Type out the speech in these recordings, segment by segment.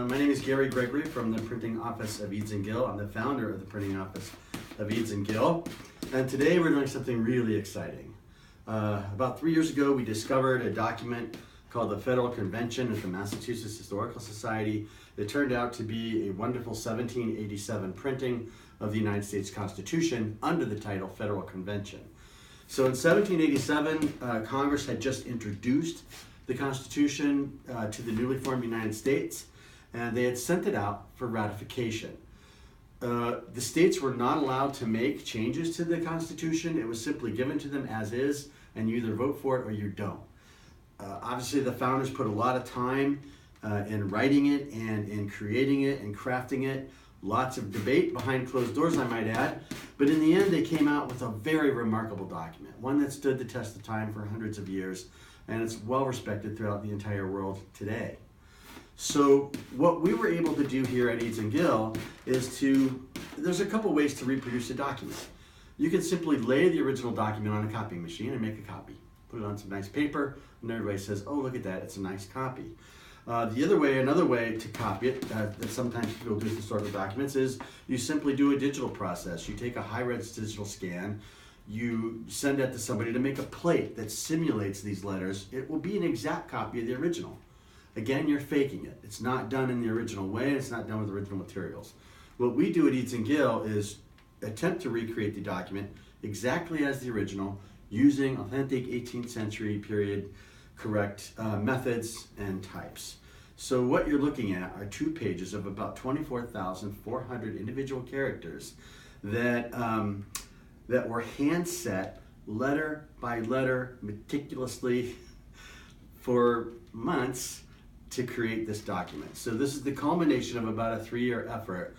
My name is Gregory from the printing office of Edes and Gill. I'm the founder of the printing office of Edes and Gill. And today we're doing something really exciting. About 3 years ago, we discovered a document called the Federal Convention of the Massachusetts Historical Society. It turned out to be a wonderful 1787 printing of the United States Constitution under the title Federal Convention. So in 1787, Congress had just introduced the Constitution to the newly formed United States, and they had sent it out for ratification. The states were not allowed to make changes to the Constitution. It was simply given to them as is, and you either vote for it or you don't. Obviously, the founders put a lot of time in writing it and in creating it and crafting it. Lots of debate behind closed doors, I might add. But in the end, they came out with a very remarkable document, one that stood the test of time for hundreds of years, and it's well respected throughout the entire world today. So what we were able to do here at Edes and Gill is there's a couple ways to reproduce a document. You can simply lay the original document on a copying machine and make a copy. Put it on some nice paper, and everybody says, oh, look at that, it's a nice copy. Another way to copy it, that sometimes people do with historical documents, is you simply do a digital process. You take a high-res digital scan, you send that to somebody to make a plate that simulates these letters. It will be an exact copy of the original. Again, you're faking it. It's not done in the original way, and it's not done with original materials. What we do at Edes and Gill is attempt to recreate the document exactly as the original, using authentic 18th century period correct methods and types. So what you're looking at are 2 pages of about 24,400 individual characters that were hand set letter by letter meticulously for months to create this document. So this is the culmination of about a 3-year effort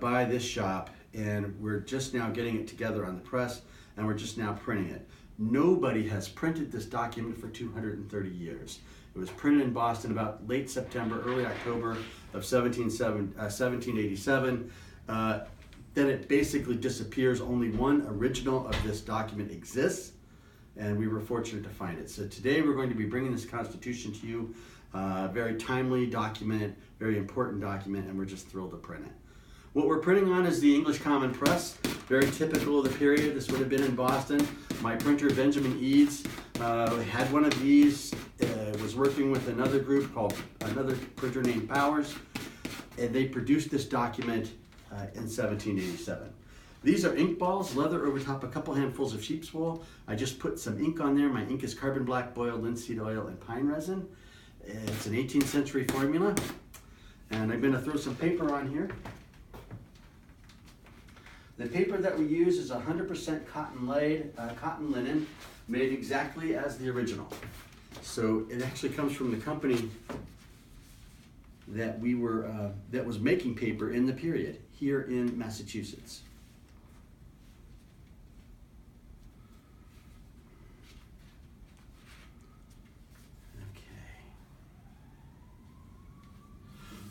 by this shop, and we're just now getting it together on the press, and we're just now printing it. Nobody has printed this document for 230 years. It was printed in Boston about late September, early October of 1787. Then it basically disappears. Only one original of this document exists, and we were fortunate to find it. So today we're going to be bringing this Constitution to you. Very timely document, very important document, and we're just thrilled to print it. What we're printing on is the English Common Press, very typical of the period. This would have been in Boston. My printer, Benjamin Edes, had one of these, was working with another printer named Powers, and they produced this document in 1787. These are ink balls, leather over top, a couple handfuls of sheep's wool. I just put some ink on there. My ink is carbon black, boiled linseed oil, and pine resin. It's an 18th century formula. And I'm going to throw some paper on here. The paper that we use is 100% cotton linen, made exactly as the original. So it actually comes from the company that that was making paper in the period here in Massachusetts.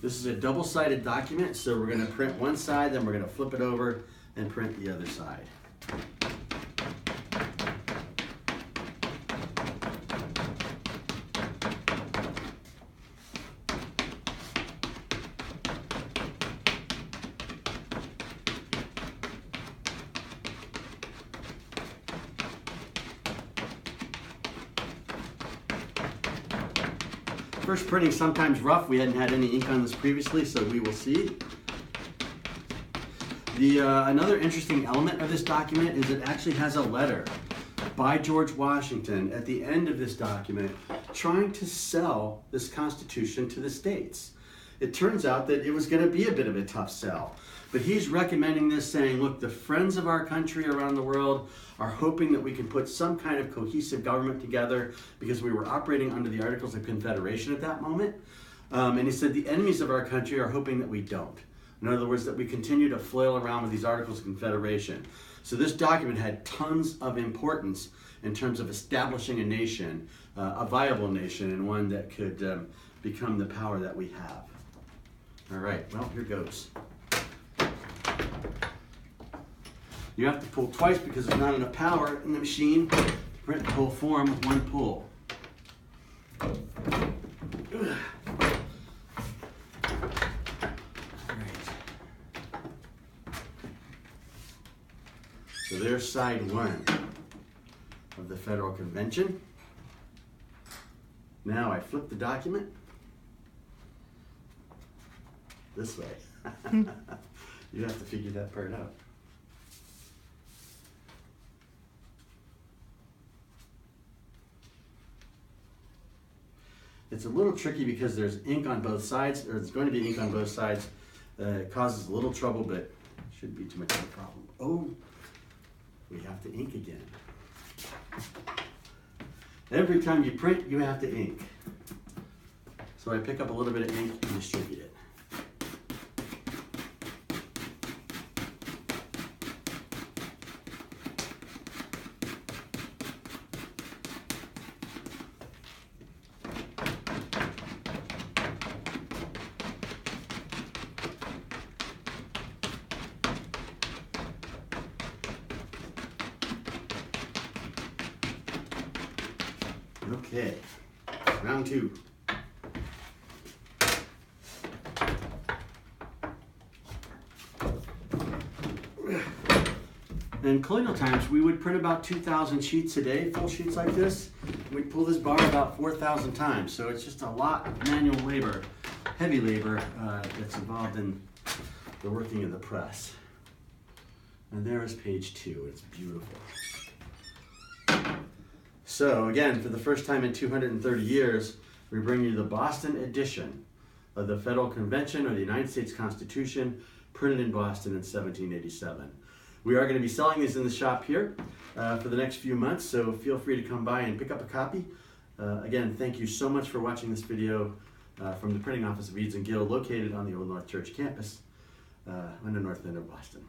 This is a double-sided document, so we're going to print one side, then we're going to flip it over and print the other side. First printing sometimes rough. We hadn't had any ink on this previously, so we will see. Another interesting element of this document is it actually has a letter by George Washington at the end of this document trying to sell this Constitution to the states. It turns out that it was going to be a bit of a tough sell, but he's recommending this, saying, look, the friends of our country around the world are hoping that we can put some kind of cohesive government together, because we were operating under the Articles of Confederation at that moment. And he said the enemies of our country are hoping that we don't. In other words, that we continue to flail around with these Articles of Confederation. So this document had tons of importance in terms of establishing a nation, a viable nation, and one that could become the power that we have. All right, well, here goes. You have to pull twice because there's not enough power in the machine to print the whole form with one pull. So there's side one of the Federal Convention. Now I flip the document this way. You have to figure that part out. It's a little tricky because there's ink on both sides, or there's going to be ink on both sides. It causes a little trouble, but shouldn't be too much of a problem. Oh, we have to ink again. Every time you print, you have to ink. So I pick up a little bit of ink and distribute it. Okay, round two. In colonial times, we would print about 2,000 sheets a day, full sheets like this. We'd pull this bar about 4,000 times, so it's just a lot of manual labor, heavy labor that's involved in the working of the press. And there is page 2. It's beautiful. So again, for the first time in 230 years, we bring you the Boston edition of the Federal Convention or the United States Constitution, printed in Boston in 1787. We are going to be selling these in the shop here for the next few months, so feel free to come by and pick up a copy. Again, thank you so much for watching this video from the printing office of Edes and Gill, located on the Old North Church campus on the north end of Boston.